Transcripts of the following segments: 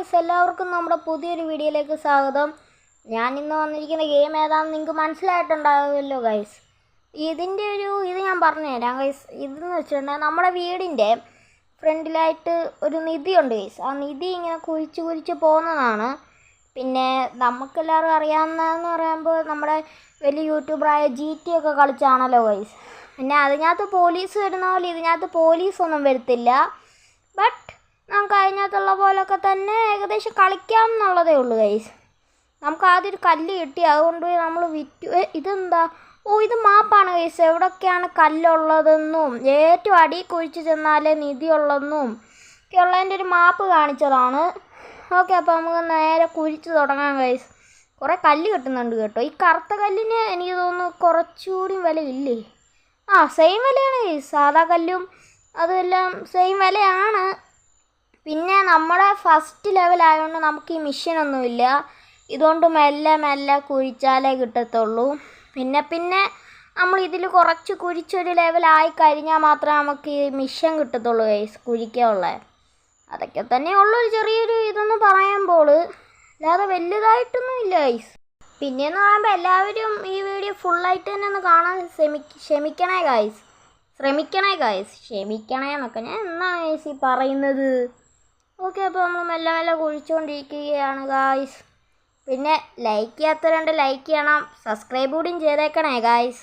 Guys, എല്ലാവർക്കും നമ്മുടെ പുതിയൊരു വീഡിയോയിലേക്ക് സ്വാഗതം. ഞാൻ ഇന്ന് വന്നിരിക്കുന്ന ഗെയിം ഏതാണെന്ന് നിങ്ങൾക്ക് മനസ്സിലായിട്ടുണ്ടാകുമല്ലോ ഗൈസ്. ഇത് ഞാൻ പറഞ്ഞുതരാം ഗൈസ്. ഇതെന്ന് വെച്ചിട്ടുണ്ടെങ്കിൽ നമ്മുടെ വീടിൻ്റെ ഫ്രണ്ടിലായിട്ട് ഒരു നിധിയുണ്ട് ഗൈസ്. ആ നിധി ഇങ്ങനെ കുഴിച്ച് പോകുന്നതാണ്. പിന്നെ നമുക്കെല്ലാവരും അറിയാവുന്നതെന്ന് പറയുമ്പോൾ നമ്മുടെ വലിയ യൂട്യൂബറായ GTA ഒക്കെ കളിച്ചാണല്ലോ ഗൈസ്. പിന്നെ അതിനകത്ത് പോലീസ് വരുന്ന പോലെ ഇതിനകത്ത് പോലീസൊന്നും വരത്തില്ല. ബട്ട് നമുക്ക് അതിനകത്തുള്ള പോലൊക്കെ തന്നെ ഏകദേശം കളിക്കാം എന്നുള്ളതേ ഉള്ളൂ ഗൈസ്. നമുക്ക് ആദ്യം ഒരു കല്ല് കിട്ടി, അതുകൊണ്ട് പോയി നമ്മൾ വിറ്റു. ഇതെന്താ? ഇത് മാപ്പാണ് ഗൈസ്. എവിടെയൊക്കെയാണ് കല്ലുള്ളതെന്നും ഏറ്റവും അടിയിൽ കുഴിച്ച് ചെന്നാലേ നിധിയുള്ളതെന്നും ഒക്കെ ഉള്ളതിൻ്റെ ഒരു മാപ്പ് കാണിച്ചതാണ്. ഓക്കെ, അപ്പോൾ നമുക്ക് നേരെ കുഴിച്ച് തുടങ്ങാം ഗൈസ്. കുറേ കല്ല് കിട്ടുന്നുണ്ട് കേട്ടോ. ഈ കറുത്ത കല്ലിന് എനിക്ക് തോന്നുന്നു കുറച്ചുകൂടി വിലയില്ലേ? സെയിം വിലയാണ് ഗൈസ്. സാധാ കല്ലും അതെല്ലാം സെയിം വിലയാണ്. പിന്നെ നമ്മുടെ ഫസ്റ്റ് ലെവലായതുകൊണ്ട് നമുക്ക് ഈ മിഷനൊന്നുമില്ല. ഇതുകൊണ്ട് മെല്ലെ കുഴിച്ചാലേ കിട്ടത്തുള്ളൂ. പിന്നെ നമ്മൾ ഇതിൽ കുറച്ച് കുഴിച്ചൊരു ലെവലായി കഴിഞ്ഞാൽ മാത്രമേ നമുക്ക് ഈ മിഷൻ കിട്ടത്തുള്ളൂ ഗൈസ്, കുഴിക്കാനുള്ള. അതൊക്കെ തന്നെ ഉള്ളൊരു ചെറിയൊരു ഇതെന്ന് പറയുമ്പോൾ, അല്ലാതെ വലുതായിട്ടൊന്നും ഇല്ല ഗൈസ്. പിന്നെയെന്ന് പറയുമ്പോൾ എല്ലാവരും ഈ വീഡിയോ ഫുള്ളായിട്ട് തന്നെ ഒന്ന് കാണാൻ ശ്രമിക്കണേ ഗൈസ്. ക്ഷമിക്കണേന്നൊക്കെ ഞാൻ എന്നാണ് ഗൈസ് ഈ പറയുന്നത്. ഓക്കെ, അപ്പോൾ നമ്മൾ മെല്ലെ കുഴിച്ചുകൊണ്ടിരിക്കുകയാണ് ഗായ്സ്. പിന്നെ ലൈക്ക് ചെയ്യാത്തവരുണ്ട്, ലൈക്ക് ചെയ്യണം. സബ്സ്ക്രൈബ് കൂടിയും ചെയ്തേക്കണേ ഗായ്സ്.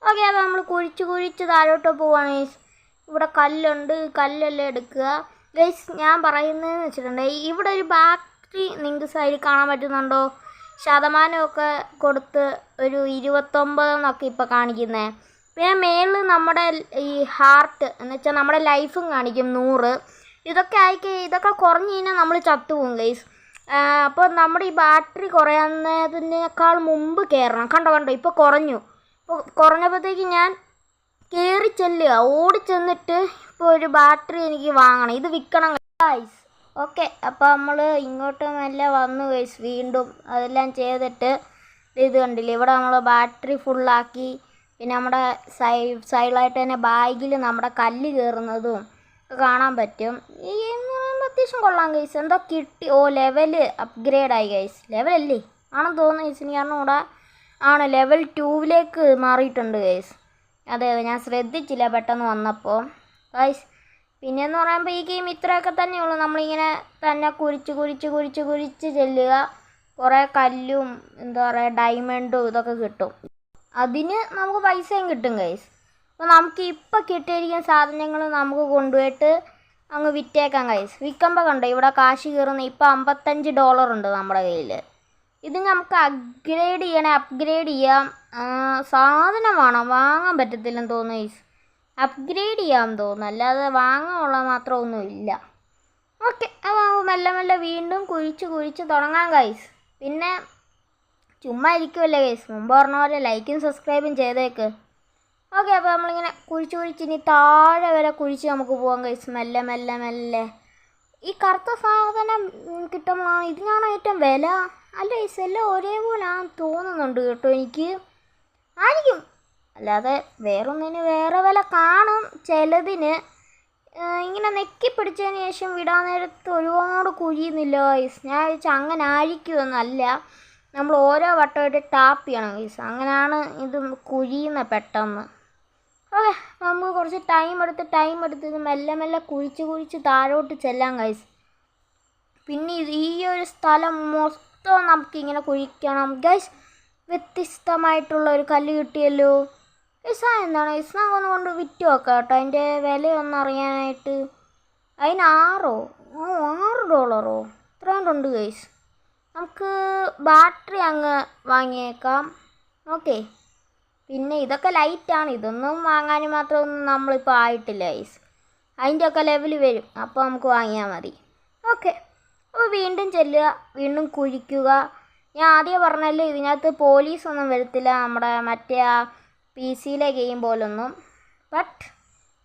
ഓക്കെ, അപ്പോൾ നമ്മൾ കുഴിച്ച് താഴോട്ട് പോവാണ് ഗൈസ്. ഇവിടെ കല്ലുണ്ട്, കല്ലെല്ലാം എടുക്കുക ഗൈസ്. ഞാൻ പറയുന്നതെന്ന് വെച്ചിട്ടുണ്ടെങ്കിൽ ഇവിടെ ഒരു ബാറ്ററി നിങ്ങൾക്ക് സൈഡിൽ കാണാൻ പറ്റുന്നുണ്ടോ? ശതമാനമൊക്കെ കൊടുത്ത് ഒരു 29 എന്നൊക്കെ ഇപ്പോൾ കാണിക്കുന്നത്. പിന്നെ മേളിൽ നമ്മുടെ ഈ ഹാർട്ട് എന്ന് വെച്ചാൽ നമ്മുടെ ലൈഫും കാണിക്കും 100. ഇതൊക്കെ കുറഞ്ഞ് കഴിഞ്ഞാൽ നമ്മൾ ചത്തുപോകും ഗൈസ്. അപ്പോൾ നമ്മുടെ ഈ ബാറ്ററി കുറയുന്നതിനേക്കാൾ മുമ്പ് കയറണം. കണ്ടോ ഇപ്പോൾ കുറഞ്ഞു. ഇപ്പോൾ കുറഞ്ഞപ്പോഴത്തേക്ക് ഞാൻ കയറി ചെല്ലുക, ഓടിച്ചെന്നിട്ട് ഇപ്പോൾ ഒരു ബാറ്ററി എനിക്ക് വാങ്ങണം. ഇത് വിൽക്കണം ഗൈസ്. ഓക്കെ, അപ്പോൾ നമ്മൾ ഇങ്ങോട്ട് മെല്ലെ വന്നു ഗൈസ്. വീണ്ടും അതെല്ലാം ചെയ്തിട്ട് ഇത് കണ്ടില്ലേ, ഇവിടെ നമ്മൾ ബാറ്ററി ഫുള്ളാക്കി. പിന്നെ നമ്മുടെ സൈഡിലായിട്ട് തന്നെ ബാഗിൽ നമ്മുടെ കല്ല് കയറുന്നതും കാണാൻ പറ്റും. ഈ അത്യാവശ്യം കൊള്ളാം ഗൈസ്. എന്തോ കിട്ടി. Level അപ്ഗ്രേഡായി guys. ലെവലല്ലേ ആണെന്ന് തോന്നുന്നു ഗൈസ്. ഇനി കാരണം കൂടെ ആണ് ലെവൽ 2 മാറിയിട്ടുണ്ട് ഗൈസ്. അതെ, ഞാൻ ശ്രദ്ധിച്ചില്ല പെട്ടെന്ന് വന്നപ്പോൾ ഗൈസ്. പിന്നെയെന്ന് പറയുമ്പോൾ ഈ ഗെയിം ഇത്രയൊക്കെ തന്നെയുള്ളൂ. നമ്മളിങ്ങനെ തന്നെ കുഴിച്ച് ചെല്ലുക. കുറേ കല്ലും എന്താ പറയുക ഡയമണ്ടും ഇതൊക്കെ കിട്ടും. അതിന് നമുക്ക് പൈസയും കിട്ടും ഗൈസ്. അപ്പോൾ നമുക്ക് ഇപ്പോൾ കിട്ടിയിരിക്കുന്ന സാധനങ്ങൾ നമുക്ക് കൊണ്ടുപോയിട്ട് അങ്ങ് വിറ്റേക്കാം ഗൈസ്. വിൽക്കുമ്പോൾ കണ്ടോ ഇവിടെ കാശ് കയറുന്ന. ഇപ്പോൾ $55 ഉണ്ട് നമ്മുടെ കയ്യിൽ. ഇത് നമുക്ക് അപ്ഗ്രേഡ് ചെയ്യാം. സാധനം വേണം, വാങ്ങാൻ പറ്റത്തില്ലെന്ന് തോന്നുന്നു ഗൈസ്. അപ്ഗ്രേഡ് ചെയ്യാമെന്ന് തോന്നുന്നു, അല്ലാതെ വാങ്ങാനുള്ള മാത്രമൊന്നും ഇല്ല. ഓക്കെ, അപ്പോൾ മെല്ലെ വീണ്ടും കുഴിച്ച് തുടങ്ങാം ഗൈസ്. പിന്നെ ചുമ്മാ ഇരിക്കുമല്ലേ ഗൈസ്, മുമ്പ് പറഞ്ഞ പോലെ ലൈക്കും സബ്സ്ക്രൈബും ചെയ്തേക്ക്. ഓക്കെ, അപ്പോൾ നമ്മളിങ്ങനെ കുഴിച്ച് ഇനി താഴെ വരെ കുഴിച്ച് നമുക്ക് പോകാം ഗൈസ്. മെല്ലെ. ഈ കറുത്ത സാധനം കിട്ടുമ്പോഴാണ് ഇതിനാണ് ഏറ്റവും വില. അല്ല ഗൈസ്, എല്ലാം ഒരേപോലെ തോന്നുന്നുണ്ട് കേട്ടോ എനിക്ക്. ആയിരിക്കും, അല്ലാതെ വേറൊന്നിന് വേറെ വില കാണും ചിലതിന്. ഇങ്ങനെ നെക്കി പിടിച്ചതിന് ശേഷം വിടാൻ നേരത്ത് ഒരുപാട് കുഴിയുന്നില്ല ഗൈസ്. ഞാൻ വിചാരിച്ചാൽ അങ്ങനെ ആയിരിക്കുമെന്നല്ല. നമ്മൾ ഓരോ വട്ടമായിട്ട് ടാപ്പ് ചെയ്യണം ഗൈസ്. അങ്ങനെയാണ് ഇത് കുഴിയുന്ന പെട്ടെന്ന്. ഓക്കെ, നമുക്ക് കുറച്ച് ടൈം എടുത്ത് ഇത് മെല്ലെ കുഴിച്ച് താഴോട്ട് ചെല്ലാം ഗൈസ്. പിന്നെ ഈ ഒരു സ്ഥലം മൊത്തം നമുക്കിങ്ങനെ കുഴിക്കണം ഗൈസ്. വ്യത്യസ്തമായിട്ടുള്ള ഒരു കല്ല് കിട്ടിയല്ലോ ഗൈസ്. എന്താണ് ഗൈസ്, നമുക്കൊന്ന് കൊണ്ട് വിറ്റ് നോക്കാം കേട്ടോ, അതിൻ്റെ വിലയൊന്നും അറിയാനായിട്ട്. അതിന് $6 ഇത്രയുണ്ട് ഗൈസ്. നമുക്ക് ബാറ്ററി അങ്ങ് വാങ്ങിയേക്കാം. ഓക്കെ, പിന്നെ ഇതൊക്കെ ലൈറ്റാണ്. ഇതൊന്നും വാങ്ങാനും മാത്രമൊന്നും നമ്മളിപ്പോൾ ആയിട്ടില്ല ഗൈസ്. അതിൻ്റെയൊക്കെ ലെവൽ വരും, അപ്പോൾ നമുക്ക് വാങ്ങിയാൽ മതി. ഓക്കെ, അപ്പോൾ വീണ്ടും ചെല്ലുക, വീണ്ടും കുഴിക്കുക. ഞാൻ ആദ്യം പറഞ്ഞല്ലോ ഇതിനകത്ത് പോലീസൊന്നും വരത്തില്ല, നമ്മുടെ മറ്റേ PC ഗെയിം പോലൊന്നും. ബട്ട്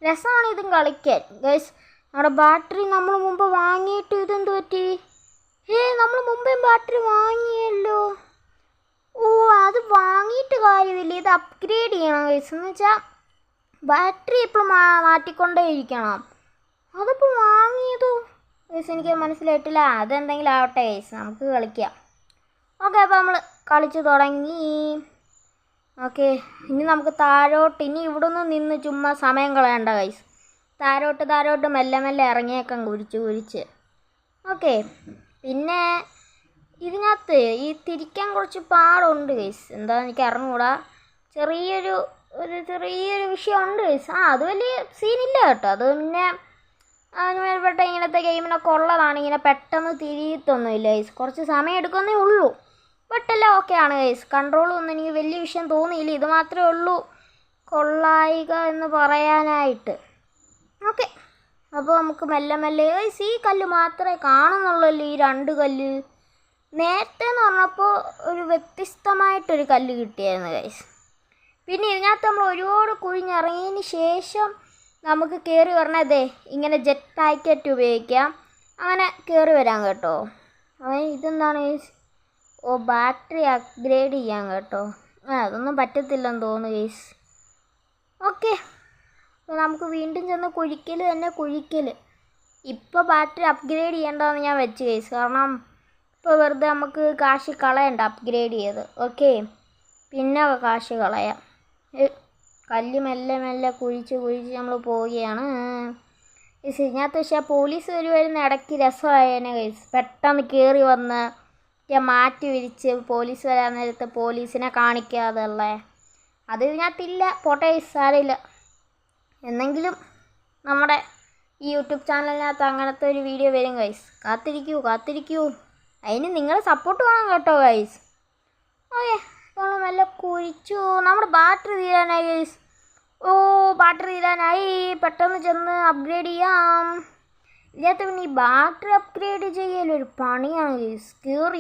രസമാണ് ഇതും കളിക്കാൻ ഗൈസ്. നമ്മുടെ ബാറ്ററി നമ്മൾ മുമ്പ് വാങ്ങിയിട്ട് ഇതെന്ത് പറ്റി? നമ്മൾ മുമ്പേ ബാറ്ററി വാങ്ങിയല്ലോ. അത് വാങ്ങിയിട്ട് കാര്യമില്ല, ഇത് അപ്ഗ്രേഡ് ചെയ്യണം ഗൈസ്. എന്ന് വെച്ചാൽ ബാറ്ററി ഇപ്പോൾ മാറ്റിക്കൊണ്ടേ ഇരിക്കണം. അതിപ്പോൾ വാങ്ങിയതോ ഗൈസ് എനിക്ക് മനസ്സിലായിട്ടില്ല. അതെന്തെങ്കിലും ആവട്ടെ ഗൈസ്, നമുക്ക് കളിക്കാം. ഓക്കെ, അപ്പോൾ നമ്മൾ കളിച്ച് തുടങ്ങി. ഓക്കെ, ഇനി നമുക്ക് താഴോട്ട്, ഇനി ഇവിടെ നിന്ന് ചുമ്മാ സമയം കളയണ്ട ഗൈസ്. താഴോട്ട് മെല്ലെ മെല്ലെ ഇറങ്ങിയേക്കാം കുഴിച്ച്. ഓക്കെ, പിന്നെ ഇതിനകത്ത് ഈ തിരിക്കാൻ കുറച്ച് പാടുണ്ട് ഗൈസ്. എന്താണെന്ന് എനിക്ക് അറിഞ്ഞുകൂടാ. ചെറിയൊരു വിഷയമുണ്ട് ഗൈസ്. അത് വലിയ സീനില്ല കേട്ടോ. അത് പിന്നെ അതിനുമേൽപ്പെട്ട ഇങ്ങനത്തെ ഗെയിമിനൊക്കെ ഉള്ളതാണ്. ഇങ്ങനെ പെട്ടെന്ന് തിരിയത്തൊന്നുമില്ല ഗൈസ്. കുറച്ച് സമയം എടുക്കുന്നേ ഉള്ളൂ. ബട്ട് എല്ലാം ഓക്കെ ആണ് ഗൈസ്. കൺട്രോളൊന്നും എനിക്ക് വലിയ വിഷയം തോന്നിയില്ല. ഇത് മാത്രമേ ഉള്ളൂ കൊള്ളായിക എന്ന് പറയാനായിട്ട്. ഓക്കെ, അപ്പോൾ നമുക്ക് മെല്ലെ മെല്ലെ ഗൈസ് ഈ കല്ല് മാത്രമേ കാണുന്നുള്ളല്ലോ, ഈ 2 കല്ല്. നേരത്തെ എന്ന് പറഞ്ഞപ്പോൾ ഒരു വ്യത്യസ്തമായിട്ടൊരു കല്ല് കിട്ടിയായിരുന്നു ഗൈസ്. പിന്നെ ഇതിനകത്ത് നമ്മൾ ഒരുപാട് കുഴിഞ്ഞിറങ്ങിയതിന് ശേഷം നമുക്ക് കയറി വരണതേ ഇങ്ങനെ ജെറ്റ് പാക്കറ്റ് ഉപയോഗിക്കാം. അങ്ങനെ കയറി വരാം കേട്ടോ. ഇതെന്താണ് ഗൈസ്? ഓ, ബാറ്ററി അപ്ഗ്രേഡ് ചെയ്യാം കേട്ടോ. അതൊന്നും പറ്റത്തില്ലെന്ന് തോന്നുന്നു ഗൈസ്. ഓക്കെ, അപ്പോൾ നമുക്ക് വീണ്ടും ചെന്ന് കുഴിക്കൽ. ഇപ്പോൾ ബാറ്ററി അപ്ഗ്രേഡ് ചെയ്യേണ്ടതെന്ന് ഞാൻ വെച്ച് ഗൈസ്. കാരണം ഇപ്പോൾ വെറുതെ നമുക്ക് കാശ് കളയണ്ട അപ്ഗ്രേഡ് ചെയ്ത്. ഓക്കെ, പിന്നെ കാശ് കളയാം. കല്ല് മെല്ലെ മെല്ലെ കുഴിച്ച് നമ്മൾ പോവുകയാണ്. ഇതിനകത്ത് പക്ഷേ പോലീസ് വരുന്ന ഇടയ്ക്ക് രസമായേനെ ഗൈസ്. പെട്ടെന്ന് കയറി വന്ന് മാറ്റി വിരിച്ച് പോലീസ് വരാൻ നേരത്തെ പോലീസിനെ കാണിക്കാതുള്ള അത് ഇതിനകത്തില്ല. പോട്ടെ ഗൈസ്, സാരമില്ല. എന്നെങ്കിലും നമ്മുടെ ഈ യൂട്യൂബ് ചാനലിനകത്ത് അങ്ങനത്തെ ഒരു വീഡിയോ വരും ഗൈസ്. കാത്തിരിക്കൂ. അതിന് നിങ്ങളെ സപ്പോർട്ട് വേണം കേട്ടോ ഗൈസ്. ഓക്കെ, നമ്മൾ മെല്ലെ കുഴിച്ചു. നമ്മുടെ ബാറ്ററി തീരാനായി ഗൈസ്. ഓ, ബാറ്ററി തീരാനായി. പെട്ടെന്ന് ചെന്ന് അപ്ഗ്രേഡ് ചെയ്യാം. ഇതിനകത്ത് പിന്നെ ഈ ബാറ്ററി അപ്ഗ്രേഡ് ചെയ്യലൊരു പണിയാണ് ഗൈസ്. കയറി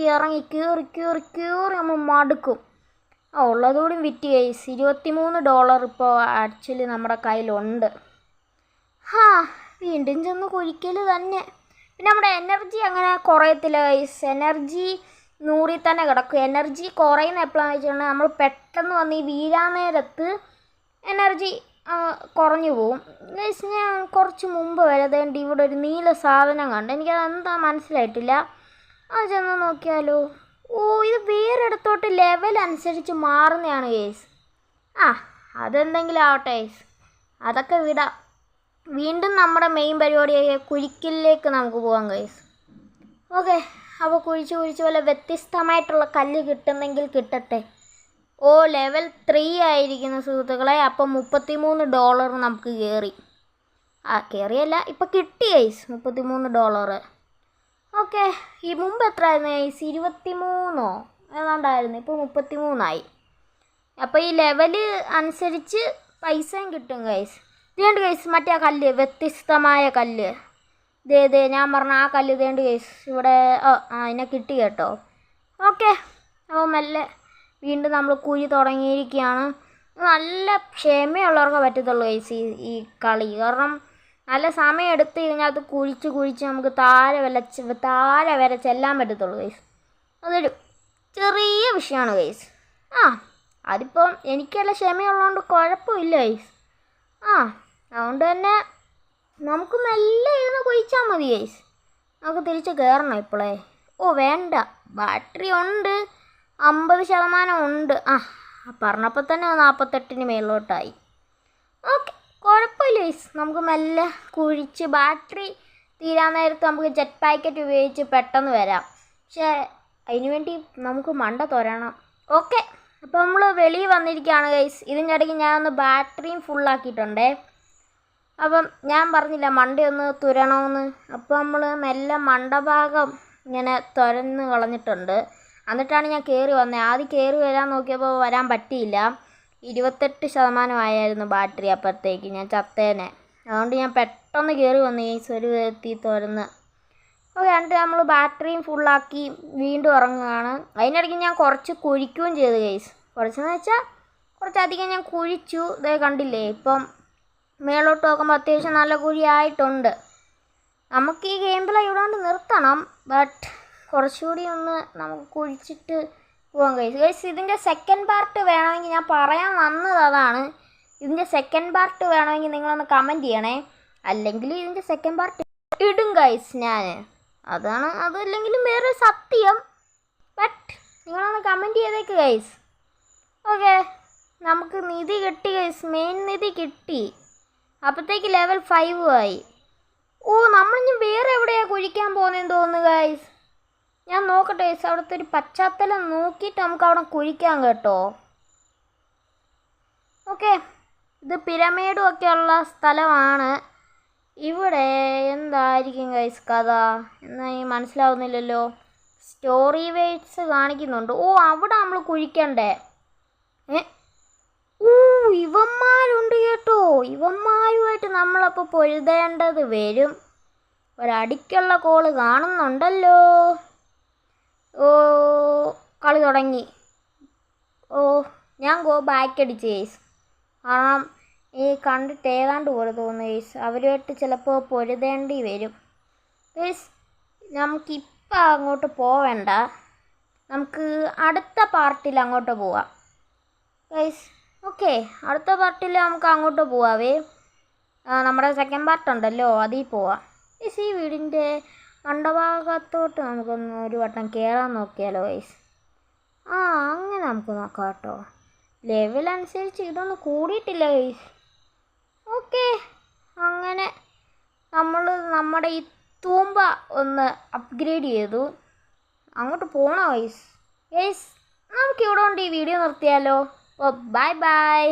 നമ്മൾ മടുക്കും. ഉള്ളതുകൂടി വിറ്റ് ഗൈസ്. $23 ഇപ്പോൾ ആക്ച്വലി നമ്മുടെ കയ്യിലുണ്ട്. വീണ്ടും ചെന്ന് കുഴിക്കൽ തന്നെ. പിന്നെ നമ്മുടെ എനർജി അങ്ങനെ കുറയത്തില്ല ഗൈസ്. എനർജി 100 തന്നെ കിടക്കും. എനർജി കുറയുന്ന എപ്പോഴാണെന്ന് വെച്ചിട്ടുണ്ടെങ്കിൽ നമ്മൾ പെട്ടെന്ന് വന്ന് ഈ വീഴാൻ നേരത്ത് എനർജി കുറഞ്ഞു പോവും ഗൈസ്. ഞാൻ കുറച്ച് മുമ്പ് വരെ ഇവിടെ ഒരു നീല സാധനം കണ്ട്. എനിക്കത് എന്താ മനസ്സിലായിട്ടില്ല. അത് ചെന്ന് നോക്കിയാലോ. ഓ, ഇത് വേറെ ഇടത്തോട്ട് ലെവൽ അനുസരിച്ച് മാറുന്നതാണ് ഗൈസ്. അതെന്തെങ്കിലും ആവട്ടെ ഗൈസ്, അതൊക്കെ വിടാം. വീണ്ടും നമ്മുടെ മെയിൻ പരിപാടിയായ കുഴിക്കലിലേക്ക് നമുക്ക് പോകാം ഗൈസ്. ഓക്കെ, അപ്പോൾ കുഴിച്ച് വല്ല വ്യത്യസ്തമായിട്ടുള്ള കല്ല് കിട്ടുന്നെങ്കിൽ കിട്ടട്ടെ. ഓ, ലെവൽ 3 ആയിരിക്കുന്നു സുഹൃത്തുക്കളെ. അപ്പം $33 നമുക്ക് കയറി. കയറിയല്ല, ഇപ്പം കിട്ടി ഗൈസ് $33. ഓക്കെ, ഈ മുമ്പ് എത്ര ആയിരുന്നു ഗൈസ്? 23 ഏതാണ്ടായിരുന്നു. ഇപ്പോൾ 33 അപ്പോൾ ഈ ലെവല് അനുസരിച്ച് പൈസയും കിട്ടും ഗൈസ്. ഇതേണ്ട് ഗൈസ്, മറ്റേ ആ കല്ല്, വ്യത്യസ്തമായ കല്ല്. ഇതേ ഞാൻ പറഞ്ഞ ആ കല്ല് ഇതേണ്ട് ഗൈസ്. ഇവിടെ അതിനെ കിട്ടി കേട്ടോ. ഓക്കെ, അപ്പോൾ മെല്ലെ വീണ്ടും നമ്മൾ കുഴി തുടങ്ങിയിരിക്കുകയാണ്. നല്ല ക്ഷമയുള്ളവർക്ക് പറ്റത്തുള്ളൂ ഗൈസ് ഈ കളി. കാരണം നല്ല സമയം എടുത്ത് ഇതിനകത്ത് കുഴിച്ച് നമുക്ക് താഴെ വരെ ചെല്ലാൻ പറ്റത്തുള്ളൂ ഗൈസ്. അതൊരു ചെറിയ വിഷയമാണ് ഗൈസ്. അതിപ്പം എനിക്കല്ല ക്ഷമയുള്ളതുകൊണ്ട് കുഴപ്പമില്ല ഗൈസ്. അതുകൊണ്ട് തന്നെ നമുക്ക് മെല്ലെ ഇരുന്ന് കുഴിച്ചാൽ മതി ഗൈസ്. നമുക്ക് തിരിച്ച് കയറണം ഇപ്പോഴേ. ഓ, വേണ്ട, ബാറ്ററി ഉണ്ട്, 50% ഉണ്ട്. പറഞ്ഞപ്പോൾ തന്നെ 48 മേലോട്ടായി. ഓക്കെ, കുഴപ്പമില്ല ഗൈസ്. നമുക്ക് മെല്ലെ കുഴിച്ച് ബാറ്ററി തീരാൻ നേരത്ത് നമുക്ക് ജെറ്റ് പാക്കറ്റ് ഉപയോഗിച്ച് പെട്ടെന്ന് വരാം. പക്ഷേ അതിനുവേണ്ടി നമുക്ക് മണ്ട തുരണം. ഓക്കെ, അപ്പോൾ നമ്മൾ വെളിയിൽ വന്നിരിക്കുകയാണ് ഗൈസ്. ഇതിൻ്റെ ഇടയ്ക്ക് ഞാനൊന്ന് ബാറ്ററിയും ഫുള്ളാക്കിയിട്ടുണ്ടേ. അപ്പം ഞാൻ പറഞ്ഞില്ല മണ്ടയൊന്ന് തുരണമെന്ന്. അപ്പോൾ നമ്മൾ മെല്ലെ മണ്ടഭാഗം ഇങ്ങനെ തുരന്ന് കളഞ്ഞിട്ടുണ്ട്. എന്നിട്ടാണ് ഞാൻ കയറി വന്നത്. ആദ്യം കയറി വരാൻ നോക്കിയപ്പോൾ വരാൻ പറ്റിയില്ല. 28% ആയിരുന്നു ബാറ്ററി. അപ്പോഴത്തേക്ക് ഞാൻ ചത്തേനെ. അതുകൊണ്ട് ഞാൻ പെട്ടെന്ന് കയറി വന്നു ഗൈസ്, ഒരു എത്തി തുരന്ന്. ഓക്കെ, എന്നിട്ട് നമ്മൾ ബാറ്ററിയും ഫുള്ളാക്കി വീണ്ടും ഇറങ്ങുകയാണ്. അതിനിടയ്ക്ക് ഞാൻ കുറച്ച് കുഴിക്കുകയും ചെയ്തു ഗൈസ്. കുറച്ചെന്ന് വെച്ചാൽ കുറച്ചധികം ഞാൻ കുഴിച്ചു. ഇതേ കണ്ടില്ലേ, ഇപ്പം മേളോട്ട് നോക്കുമ്പോൾ അത്യാവശ്യം നല്ല കുഴിയായിട്ടുണ്ട്. നമുക്ക് ഈ ഗെയിം പ്ലേ ഇവിടാണ്ട് നിർത്തണം. ബട്ട് കുറച്ചുകൂടി ഒന്ന് നമുക്ക് കുഴിച്ചിട്ട് പോകാം ഗൈസ്. ഇതിൻ്റെ സെക്കൻഡ് പാർട്ട് വേണമെങ്കിൽ ഞാൻ പറയാൻ വന്നത് അതാണ്. ഇതിൻ്റെ സെക്കൻഡ് പാർട്ട് വേണമെങ്കിൽ നിങ്ങളൊന്ന് കമൻറ്റ് ചെയ്യണേ. അല്ലെങ്കിൽ ഇതിൻ്റെ സെക്കൻഡ് പാർട്ട് ഇടും ഗൈസ് ഞാൻ. അതല്ലെങ്കിലും വേറെ സത്യം. ബട്ട് നിങ്ങളൊന്ന് കമൻറ്റ് ചെയ്തേക്ക് ഗൈസ്. ഓക്കെ, നമുക്ക് നിധി കിട്ടി ഗൈസ്, മെയിൻ നിധി കിട്ടി. അപ്പോഴത്തേക്ക് ലെവൽ 5 ആയി. ഓ, നമ്മളിനി വേറെ എവിടെയാണ് കുഴിക്കാൻ പോകുന്നതെന്ന് തോന്നുന്നു ഗൈസ്. ഞാൻ നോക്കട്ടെ ഗൈസ്, അവിടുത്തെ ഒരു പശ്ചാത്തലം നോക്കിയിട്ട് നമുക്ക് അവിടെ കുഴിക്കാം കേട്ടോ. ഓക്കെ, ഇത് പിരമിഡും ഒക്കെ ഉള്ള സ്ഥലമാണ്. ഇവിടെ എന്തായിരിക്കും ഗൈസ് കഥ എന്നാ മനസ്സിലാവുന്നില്ലല്ലോ. സ്റ്റോറി വേഡ്സ് കാണിക്കുന്നുണ്ട്. ഓ, അവിടെ നമ്മൾ കുഴിക്കണ്ടേ? ഓ, ഇവന്മാരുണ്ട് കേട്ടോ. ഇവന്മാരുമായിട്ട് നമ്മളപ്പോൾ പൊരുതേണ്ടത് വരും. ഒരടിക്കുള്ള കോള് കാണുന്നുണ്ടല്ലോ. ഓ, കളി തുടങ്ങി. ഓ, ഞാൻ ബാക്ക് അടിച്ച് ഗൈസ്. കാരണം ഈ കണ്ടിട്ട് ഏതാണ്ട് പോലെ തോന്നുന്നു ഗൈസ്. അവരുമായിട്ട് ചിലപ്പോൾ പൊരുതേണ്ടി വരും ഗൈസ്. നമുക്കിപ്പോൾ അങ്ങോട്ട് പോവേണ്ട, നമുക്ക് അടുത്ത പാർട്ടിൽ അങ്ങോട്ട് പോവാം ഗൈസ്. ഓക്കെ, അടുത്ത പാർട്ടിൽ നമുക്ക് അങ്ങോട്ട് പോവാവേ. നമ്മുടെ സെക്കൻഡ് പാർട്ടുണ്ടല്ലോ, അതിൽ പോവാം ഗൈസ്. ഈ വീടിൻ്റെ മണ്ടഭാഗത്തോട്ട് നമുക്കൊന്ന് ഒരു വട്ടം കയറാൻ നോക്കിയാലോ ഗൈസ്. അങ്ങനെ നമുക്ക് നോക്കാം കേട്ടോ. ലെവൽ അനുസരിച്ച് ഇതൊന്നും കൂടിയിട്ടില്ല ഗൈസ്. ഓക്കെ, അങ്ങനെ നമ്മൾ നമ്മുടെ ഈ തൂമ്പ ഒന്ന് അപ്ഗ്രേഡ് ചെയ്തു. അങ്ങോട്ട് പോകണോ ഗൈസ്? നമുക്ക് ഇവിടെ കൊണ്ട് ഈ വീഡിയോ നിർത്തിയാലോ. ഓ, ബൈ ബൈ.